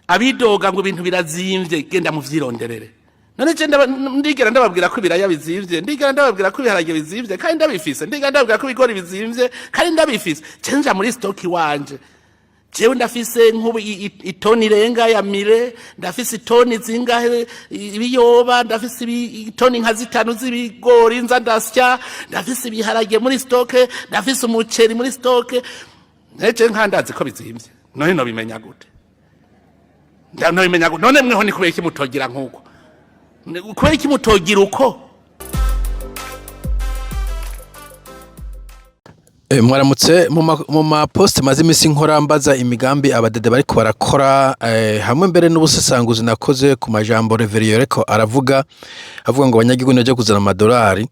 abidoga ngo ibintu birazimvye genda mu vyironderere none je ndigera ndababwira ko ibiraya bizimvye ndigera ndababwira ko ibiharage bizimvye kandi ndabifise ndigera ndababwira ko ibigori bizimvye kandi ndabifise cenja muri stock wanje jewe ndafise nk'ubu itoni irenga ya mire ndafise itoni zingahe ibiyoba ndafise itoni nka 5 z'ibigori nza ndasya ndafise ibiharage muri stock ndafise umuceri muri stock neje nkandazi ko bizimvye none no bimenya gute none mweho ni kubera iki mutogira nk'uko kubera iki mutogira uko mwaramutse mu maposte maze imisi nkora mbaza imigambi abadede bariko barakora hamwe mbere n'ubusesanguzi nakoze ku majambo Reverien reko avuga ngo abanyagihugu naje kuzana amadolari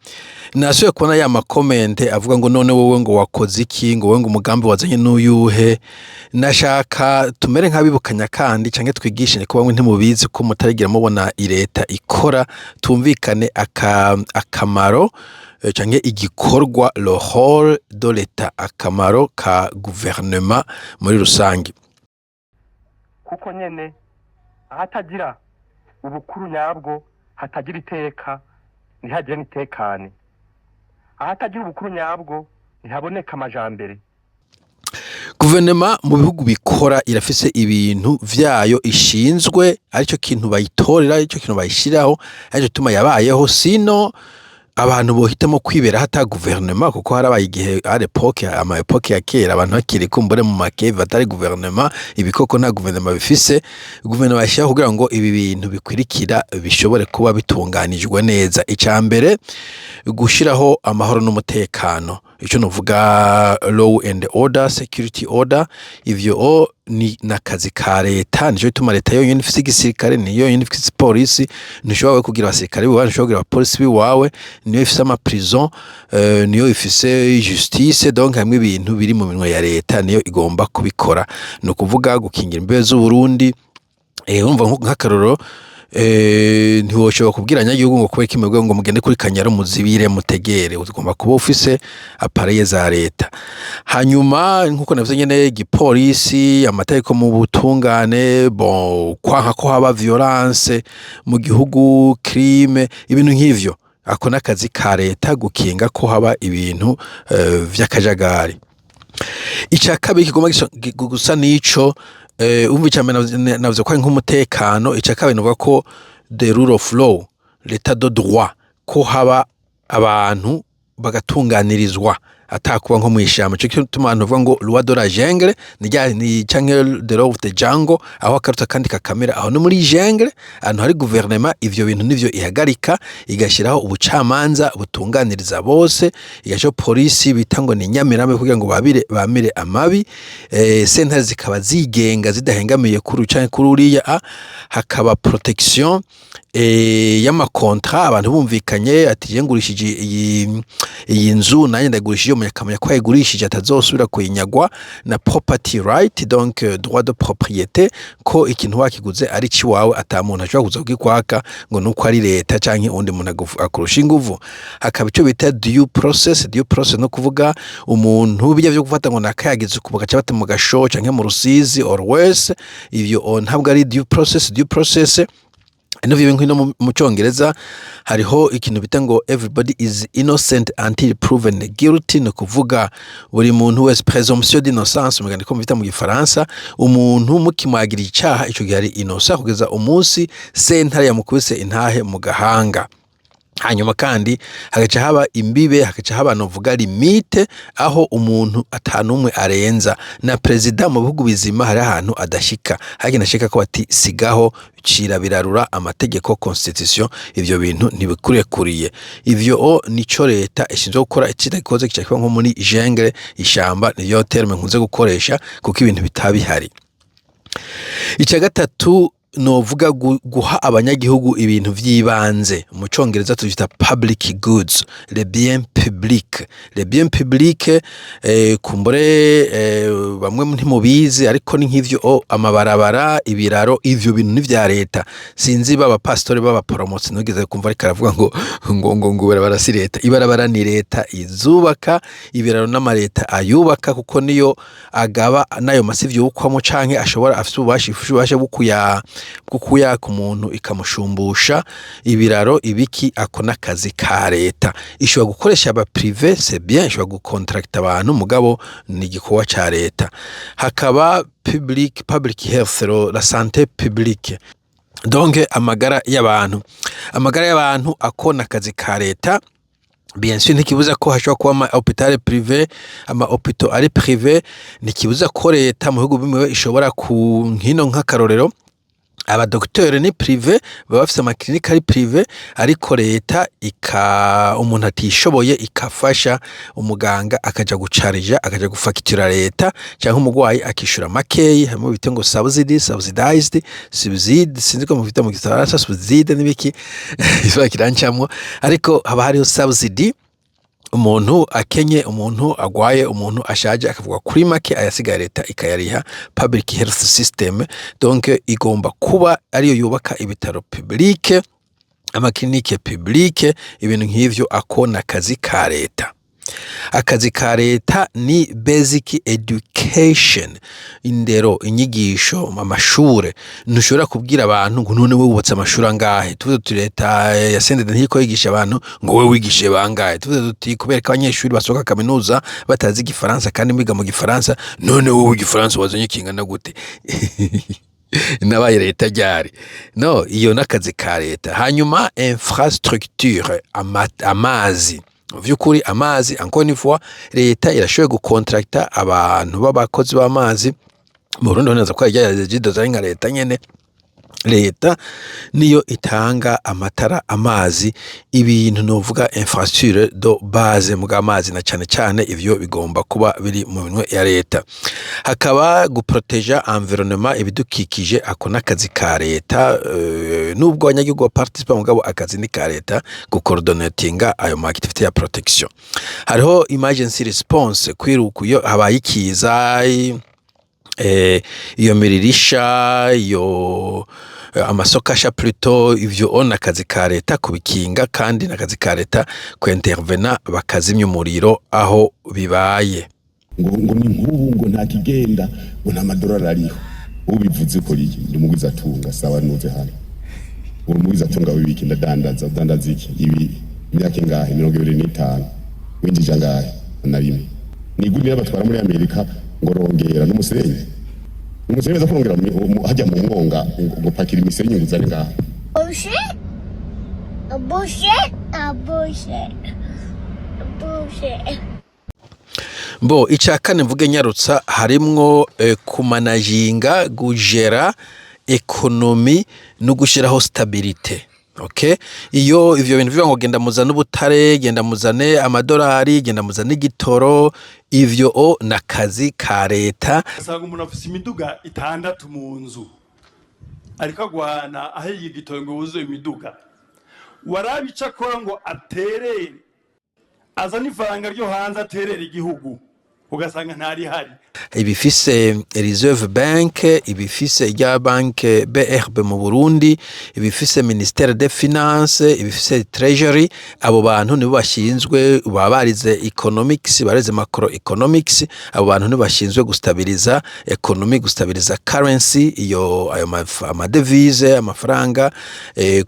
nasuye kubona ya makomente avuga ngo none wowe ngo wakoze iki ngo wowe ngo umugambi wazanye n'uyuhe nashaka tumere nk'abibukanya kandi canke twigishine ko bamwe ntimubizi ko mutarigira mubona leta ikora tumvikane akamaro canke igikorwa le rôle de l'État akamaro ka gouvernement muri rusangi kuko nyene ahatagira ubukuru nyabwo hatagira iteka ntihagira nitekane ahatagira ubukuru nyabwo ntihaboneka amajambere guverinoma mu bihugu bikora irafise ibintu vyayo ishinzwe arico kintu bayitorera arico kintu bayishiraho arico tuma yabayeho sino abantu bohitamo kwibera hata guverinoma kuko harabaye igihe à l'époque ama epoque ya kera abantu bakiri kumbure mu makeve atari guverinoma ibikoko nta guverinoma bifise guverinoma yashaka kugira ngo ibi bintu bikwirikira bishobore kuba bitunganijwe neza icambere gushiraho amahoro n'umutekano ico novuga law and order security order ivyo ni nakazi ka leta nico bituma leta yonyene ifise igisirikare niyo yonyene ifise polisi nishobora kugira abasirikare biwawe nishobora kugira abapolisi biwawe niyo ifise ama prison niyo ifise justice donc hamwe ibintu biri mu minwe ya leta niyo igomba kubikora no kuvuga gukingira imbeho z'u Burundi urumva nk'akaroro ntiwoshobora kubwira abanyagihugu ngo kubera kimwe ngo mugende kuri Kanyaro muzibire mutegere ugomba kuba ufise appareil za leta hanyuma nkuko navuze nyene igipolisi amategeko mu butungane kwanka ko haba violence mu gihugu crime ibintu nk'ivyo ako nakazi ka leta gukinga ko haba ibintu vy'akajagari ica kabiri kigomba gusa nico umvi cyane navuze ko nk'umutekano icakabe nuvuga ko the rule of law l'état de droit ko haba abantu bagatunganirizwa atakuba nko mwishamba cyo kituma abantu bavuga ngo loi de la jungle ni canke the law of the jungle aho akaruta kandi kakamera aho no muri jungle ahantu hari gouvernement ivyo bintu nivyo ihagarika igashiraho ubucamanza butunganiriza bose igasho polisi bitango ni nyamirame kugira ngo bamire amabi sentare zikaba zigenga zidahengamiye kuri canke kuri uriya hakaba protection y'amakontra abantu bumvikanye ati yengurishije iyi nzu nanye ndagurishije umunyakamenya ko yagurishije atazosubira kuyinyagwa na property right donc droit de propriété ko ikintu wakiguze ari ci wawe atamuntu ashobora kuza kugikwaka ngo nuko ari leta canke undi muntu akurusha inguvu hakaba ico bita due process no kuvuga umuntu bijya byo gufata ngo nakayagize kubuka cyabate mu gasho canke mu rusizi or wese ivyo ntabwo ari due process Inovyo bintu mu Congereza hariho ikintu bita ngo everybody is innocent until proven guilty no kuvuga buri muntu wese présomption d'innocence mugandi ko bita mu Gifaransa umuntu mukimwagira icaha ico gihe ari innocent kugeza umunsi sentare yamukubise intahe mu gahanga hanyuma kandi hagaca haba imbibe hagaca haba novuga limite aho umuntu atanumwe arenza na president mu bihugu bizima hari ahantu adashika hagenda shika ko ati sigaho cira birarura amategeko constitution ivyo bintu ntibikurekuriye ivyo nico leta ishinzwe gukora ikitakoze cyakwa nko muri jungle ishamba niyo terme nkunze gukoresha kuko ibintu bitabihari ica gatatu novuga guha abanyagihugu ibintu vy'ibanze mu congereza tuvyita public goods, les biens publics. Les biens publics kumbure bamwe ntimubizi ariko ni nk'ivyo amabarabara, ibiraro, ivyo bintu ni vya leta. Sinzi baba pastori baba promotsi nugeze kumva ariko aravuga ngo barabara si leta. Ibarabara ni leta izubaka, ibiraro n'amareta ayubaka kuko niyo agaba nayo masivyo ukwamo canke ashobora afite ububasha kukuya ku muntu ikamushumbusha ibiraro ibiki ako n'akazi ka leta. Ishobora gukoresha aba privé c'est bien, ishobora gucontracta abantu mugabo ni igikorwa ca leta. Hakaba public health, la santé publique, donc amagara y'abantu ako n'akazi ka leta. Bien sûr ntikibuza ko hashobora kuba ama hôpital privé, ama hôpitaux ari privé, ntikibuza ko leta mu bihugu bimwe ishobora ku nkino nk'akarorero aba docteur ni privé baba bafise ama clinique ari privé, ariko leta umuntu atishoboye ikafasha umuganga akaja gucarija akaja gufakitura leta cyangwa umugwayi akishura makeyi hamwe bite ngo subsidized sinzi ko mufite mu gisarasa subside nibiki izo kirancamwo, ariko haba hariho subsidy. Umuntu akenye, umuntu agwaye, umuntu ashaje akavuga kuri make ayasigaye leta ikayariha. Public health system donc igomba kuba ariyo yubaka ibitaro publique, amaklinike publique, ibintu nk'ivyo ako n'akazi ka leta. Akazi ka leta ni basic education, indero, inyigisho, amashure. Ntushobora kubwira abantu ngo none we wubatse amashuri angahe, tuvuze leta yasendede ntiko yigisha abantu ngo we wigishe bangahe, tuvuze tuti kubera ko abanyeshuri basohoka kaminuza batazi igifaransa kandi mwiga mu gifaransa, none wowe igifaransa wazanye kingana gute? Nabaye leta ryari? No, iyo n'akazi ka leta. Hanyuma infrastructure, amazi. Vyukuri amazi encore une fois leta irashoboye gucontracta abantu b'abakozi b'amazi. Mu Burundi neza ko yagiye nka leta nyene, leta niyo itanga amatara, amazi, ibintu novuga infrastructure do base mu bw'amazi, na cyane ivyo bigomba kuba biri mu bintu ya leta. Hakaba guproteja environnement, ibidukikije, ako n'akazi ka leta. Nubwo abanyagihugu participa mugabo akazi ni ka leta gucoordinatinga ayo activity ya protection. Hariho emergency response, kwiruka iyo habaye ikiza, iyo miririsha, iyo amasokasha pluto, ivyo n'akazi ka leta kubikinga, kandi n'akazi ka leta ku intervena bakazimya umuriro aho bibaye. ngo ni nk'ubu ngo nta kigenda ngo nta madolari ariho, ubivuze ko ndi mugwiza atunga sawa nuze hano uwo mugwiza atunga wibiki ndadandaza iki ibi imyaka ingahe 25 winjije angahe na rimwe niguni y'abatwara muri Amerika ngo rongera n'umusenyi za kurongera hajya mu ngonga ngo pakira imisenyi nguzane ngaha Bo icakane mvuge nyarutsa harimwo kumanajinga, gujera ekonomi no gushiraho stabilite. Okay, iyo ivyo bintu bivuga ngo genda muzana ubutare, genda muzane amadolari, genda muzane igitoro, ivyo n'akazi ka leta. Asanga umuntu afise imiduga 6 mu nzu ariko agwana aho igitoro ngo wuzuye imiduga, warabica akora ngo aterere azana ifaranga ryo hanze aterera igihugu ugasanga ntari hari. Ibifise Reserve Bank, ibifise ya banke BRB mu Burundi, ibifise Ministère des Finances, ibifise Treasury. Abo bantu nibo bashinzwe babarize economics, barize macroeconomics. Abo bantu nibo bashinzwe gustabiliza economy, gustabiliza currency, iyo ayo amadevise, amafaranga,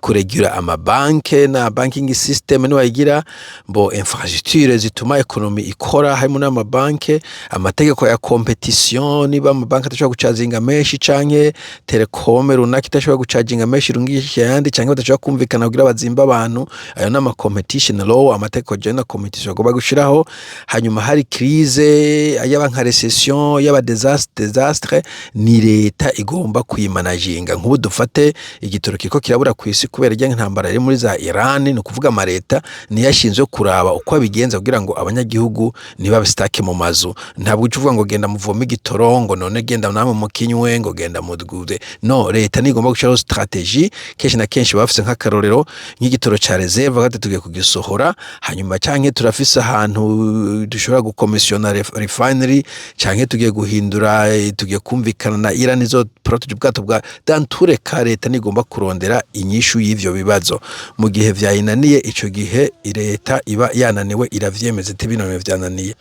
kuregura amabanke na banking system nibo bayigira. Bo infrastructure zituma economy ikora, harimo n'amabanke, amategeko ya competition, niba amabanki atashobora gucazinga menshi canke telecom runaka itashobora gucazinga menshi rungisha yandi canke badashobora kumvikana kugira bazimba abantu, ayo nama competition law, amategeko jena competition goba gushiraho. Hanyuma hari crise, yaba nka recession, yaba desastre, ni leta igomba kuyimanaginga. Nk'ubu dufate igitoro kiko kirabura ku isi kubera rya ntambara iri muri za Iran, no kuvuga amareta ni yashinzwe kuraba uko abigenza kugira ngo abanyagihugu niba bistake mu mazu. mazu ntabwo ucuvuga ngo genda muvome igitorongo none genda namwe mukinywe ngo genda mudugude no leta nigomba gushiraho strategie kenshi na kenshi bafise nk'akarorero nk'igitoro ca reserve gate tugiye kugisohora hanyuma canke turafise ahantu dushobora gukomisiona refinery canke tugiye guhindura tugiye kumvikana na Iran izo protege ubwato bwa dantureka leta nigomba kurondera inyishu y'ivyo bibazo mu gihe vyayinaniye ico gihe leta iba yananiwe iravyemeza ati bino vyananiye.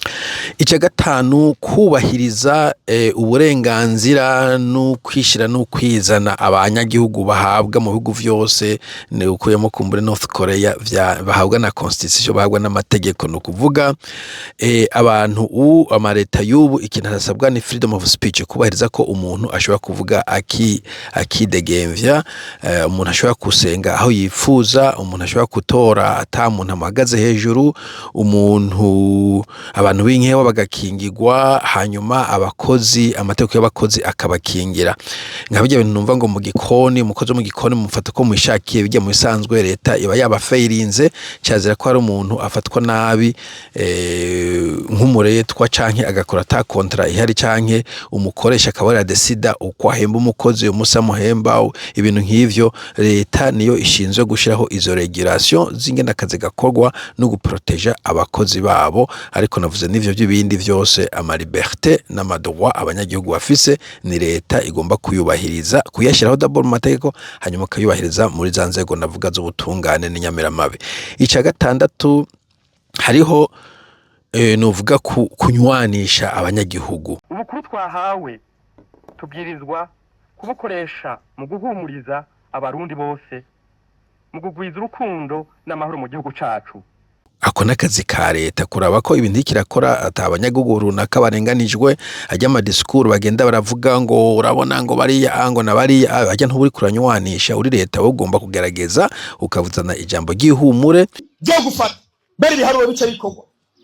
Ica gatanu kubahiriza uburenganzira no kwishira no kwizana abanyagihugu bahabwa mu bihugu vyose ne ukuyemo kumbure North Korea bahabwa na constitution bahabwa n'amategeko no kuvuga abantu amareta y'ubu ikintu hasabwa ni freedom of speech kubahiriza ko umuntu ashobora kuvuga akidegemvya umuntu ashobora kusenga aho yifuza umuntu ashobora kutora ata muntu amagaze hejuru umuntu abantu b'inkewa bagakingirwa hanyuma abakozi amategeko y'abakozi akabakingira nkabijya bintu numva ngo mu gikoni umukozi mu gikoni mufata ko mwishakiye bijya mu bisanzwe leta iba yabafeirinze cyazira ko ari umuntu afatwa nabi nk'umuretwa canke agakora ta kontra ihari canke umukoresha akabara desida uko ahemba umukozi umusa muhemba ibintu nk'ivyo leta niyo ishinzwe gushiraho izo regulation zingena akazi gakorwa no guproteja abakozi babo ariko navuze n'ivyo by'ibindi vyose ama liberté n'amadroit abanyagihugu bafise ni leta igomba kuyubahiriza kuyashiraho d'abord mu mategeko hanyuma kayubahiriza muri za nzego navuga z'ubutungane n'inyamiramabe. Ica gatandatu hariho nuvuga kunywanisha abanyagihugu. Ubukuru twahawe tubwirizwa kubukoresha mu guhumuriza abarundi bose mu kugwiza urukundo n'amahoro mu gihugu cacu. Ako nakazi ka leta kuraba ko ibintu kirakora ata abanyagihugu runaka barenganijwe ajya ama discours bagenda baravuga ngo urabona ngo bari ango na bari ajya ntuburi kuranywanisha uri leta ugomba kugerageza ukavuzana ijambo gihumure byo gufata bari biharuwe bice bikorwa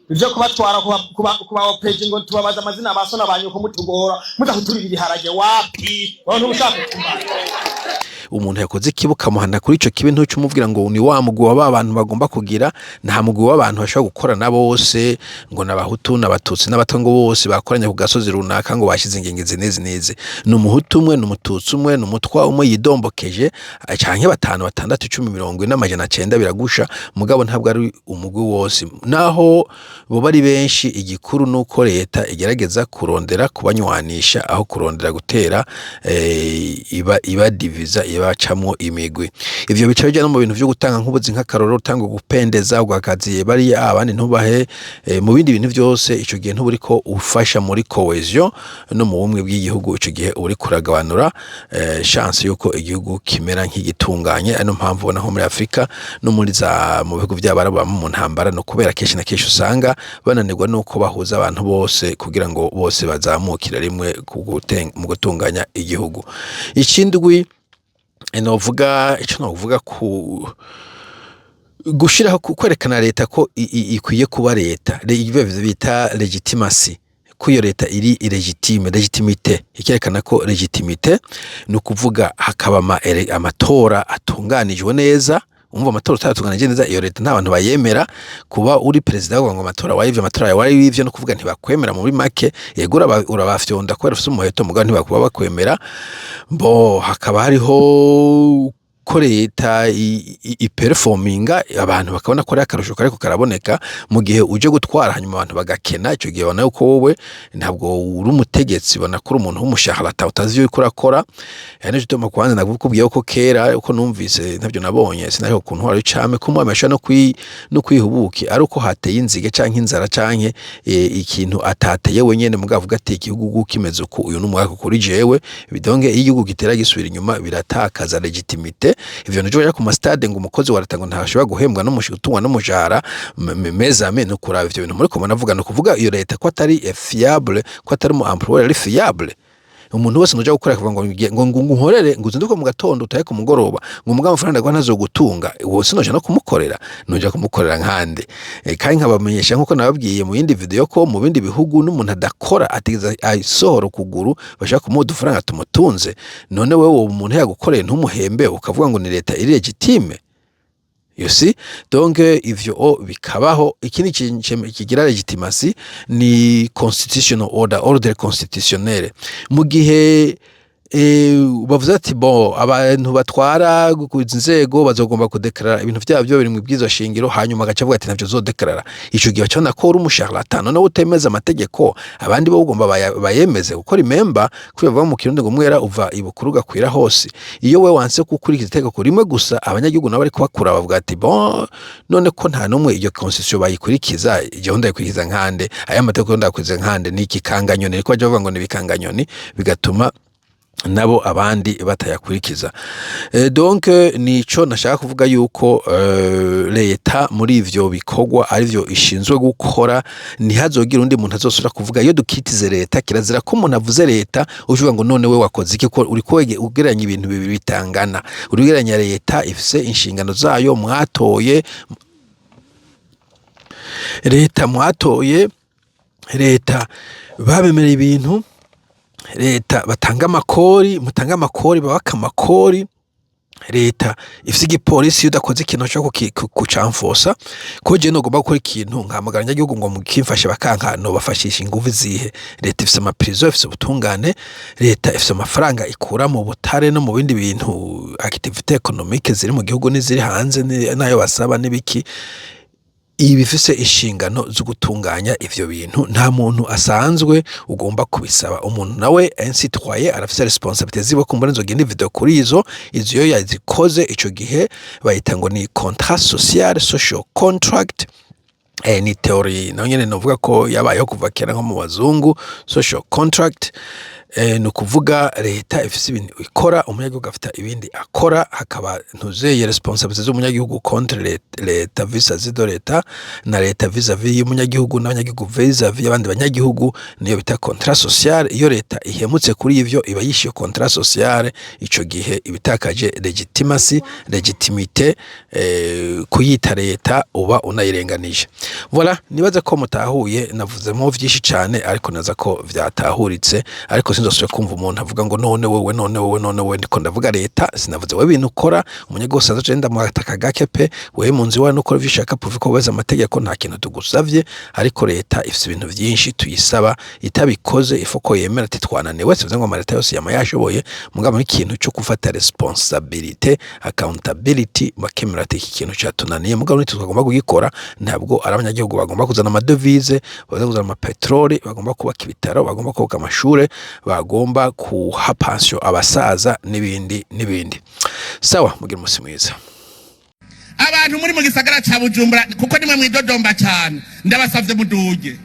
ivyo kubatwara kuba page ngo tubabaza amazina abasona banyuko mutugora mudahuturira ibiharage wapi abantu ushaka kumara umuntu yakoze ikibuka muhana kuri ico kibe ntucu umubwira ngo ni wa mugwi w'abantu bagomba kugira nta mugwi w'abantu bashobora gukora na bose ngo nabahutu n'abatutsi n'abatongo bose bakoranye ku gasozi runaka ngo bashize ingengizi nezi n'umuhutu umwe n'umututsi umwe n'umutwa umwe yidombokeje canke batanu batandatu 10 20 n'amajana 9 biragusha mugabo ntabwo ari umugwi wose naho bo bari benshi igikuru nuko leta igerageza kurondera kubanywanisha aho kurondera gutera iba diviza bacamwo imigwi ivyo bica bijana mu bintu byo gutanga nk'ubuzi nk'akaroro utanga gupendeza ugakaziye bari abandi ntubahe mu bindi bintu byose ico gihe ntuburi ko ufasha muri cohesion no mu bumwe bw'igihugu ico gihe uri kuragabanura chance yuko igihugu kimera nk'igitunganye ano mpamvu naho muri Afrika no muri za mu bihugu by'abaraba mu ntambara no kubera keshi na keshi usanga bananirwa nuko bahuza abantu bose kugira ngo bose bazamukira rimwe mu gutunganya igihugu. Ikindwi novuga ico novuga ku gushiraho kwerekana leta ko ikwiye kuba leta ibyo bita legitimacy ko iyo leta iri legitimite ikerekana ko legitimite no kuvuga hakaba amatora atunganijwe neza umva amatora utatunganije neza iyo leta nta bantu bayemera kuba uri president ngo amatora wayivye amatora ya wari wivye no kuvuga ntibakwemera muri make yegura urabafyonda ko rufite umuheto mugabo ntibakuba bakwemera bo hakaba hariho ko leta iperforminga abantu bakabona ko ari akarusho kariko karaboneka mu gihe uje gutwara hanyuma abantu bagakena ico gihe bana uko wowe ntabwo uri umutegetsi banakora umuntu w'umushahara utazi yo kurakora yani je tuma kwanza nakubwiye ko kera uko numvise ntabyo nabonye sinari ukuntu wari came ko mwamesha no kwihubuki ari uko hateye inzige canke inzara canke ikintu atateye wenyene mugavuga ati igihugu kimeze uko uyu numwaka kuri jewe bidonge igihugu gitera gisubira inyuma biratakaza legitimite ivyo nje ku mastade ngo umukozi waratango ntashobora guhembwa n'umushutungwa n'umujara mezame no kuraba ivyo bintu muri ko manavuga no kuvuga iyo leta ko atari fiable ko atari mu employer ari fiable umuntu wese noja gukora kuvuga ngo nkorere ngo uzinduke mu gatondo utaye ku mugoroba ngo mugabo amafaranga kwa ntazo gutunga wose noja no kumukorera noja kumukorera nkande kandi nkabamenyesha nkuko nababwiye mu yindi video ko mu bindi bihugu n'umuntu adakora atigeza ayisohora kuguru bashaka kumuha udufaranga tumutunze none wewe umuntu yagukoreye ntumuhembe ukavuga ngo ni leta iri legitime You see? Donc ivyo bikabaho. Ikindi kigira legitimacy ni constitutional order constitutionnelle. Mu gihe bavuze ati bo abantu batwara gukuza inzego bazogomba kudeklara ibintu byabyo biri mu bwizo shingiro, hanyuma agaca avuga ati ntabyo zodeklara, ico gihe bacana ko uri umusharlatano no utemeza amategeko, abandi bo ugomba bayemeze gukora imemba kubivuga mu kirundi ngo mwera uva ibukuruga kwira hose. Iyo we wanse gukurikiza itegeko rimwe gusa, abanyagihugu nabo ariko bakura bavuga ati bon none ko nta numwe iyo constitution bayikurikiza, igihe ndayikurikiza nkande, aya mategeko ndakurikiza nkande, niki kanganyoni niko bavuga ngo ni bikanganyoni, bigatuma nabo abandi batayakurikiza. Donc nico nashaka kuvuga yuko leta muri ivyo bikorwa ari byo ishinzwe gukora, ntihazogira undi muntu azosura kuvuga iyo dukitize leta, kirazira ko umuntu avuze leta uvuga ngo none we wakoze iki, ko uri kwege ugeranya ibintu bibi bitangana. Urugeranya leta ifise inshingano zayo, mwatoye leta babemera ibintu, leta batanga amakori, mutanga amakori babaka amakori, leta ifise igipolisi udakoze ikintu cyo kucamfosa, ko je no gomba gukora ikintu nkamagara nyagihugu ngo mukimfashe bakankano bafashisha inguvu zihe. Leta ifise amaprizo, ifise ubutungane, leta ifise amafaranga ikura mu butare no mu bindi bintu activité économique ziri mu gihugu n'iziri hanze nayo basaba n'ibiki. Ibi bifise inshingano zo gutunganya ivyo bintu, nta muntu asanzwe ugomba kubisaba. Umuntu nawe citoyen arafise responsabilité zibo kumbura nzogenda video kuri izo yo yazikoze, ico gihe bayita ngo ni contrat social, social contract. Ni teori nayo nyene novuga ko yabayeho kuva kera nko mu bazungu. Social contract ni ukuvuga leta ifise ibintu ikora, umunyagihugu afita ibindi akora, hakaba ntuzeye responsabilité z'umunyagihugu contre leta vis-à-vis de leta, na leta vis-à-vis y'umunyagihugu n'abanyagihugu vis-à-vis y'abandi banyagihugu, niyo bita contrat social. Iyo leta ihemutse kuri ivyo iba yishiye contrat social, ico gihe ibitakaje legitimité, kuyita leta uba unayirenganije. Voilà, nibaza ko mutahuye, navuzemo vyinshi cyane ariko naza ko vyatahuritse, ariko sinzosubira kumva umuntu avuga ngo none wewe ndiko ndavuga leta, sinavuze we bintu ukora. Umunyagihugu azaje ndamwataka gake pe, we mu nzi wawe nukora bishaka puvi ko weza amategeko, nta kintu tugusavye, ariko leta ifise ibintu vyinshi tuyisaba, itabikoze ifoko yemera ati twananiwe. Sivuze ngo leta yose yama yashoboye, mugabo ikintu cyo gufata responsabilité, accountability, bakemera ati iki kintu cyatunaniye, mugabo nitugomba kugikora. Ntabwo abanyagihugu bagomba kuzana amadevize, bagomba kuzana amapetroli, bagomba kubaka ibitaro, bagomba kubaka amashure, bagomba kuha pension abasaza n'ibindi. Sawa, mugira umunsi mwiza. Abantu muri mu gisagara ca Bujumbura kuko nimwe mwidodomba cyane, ndabasavye muduge.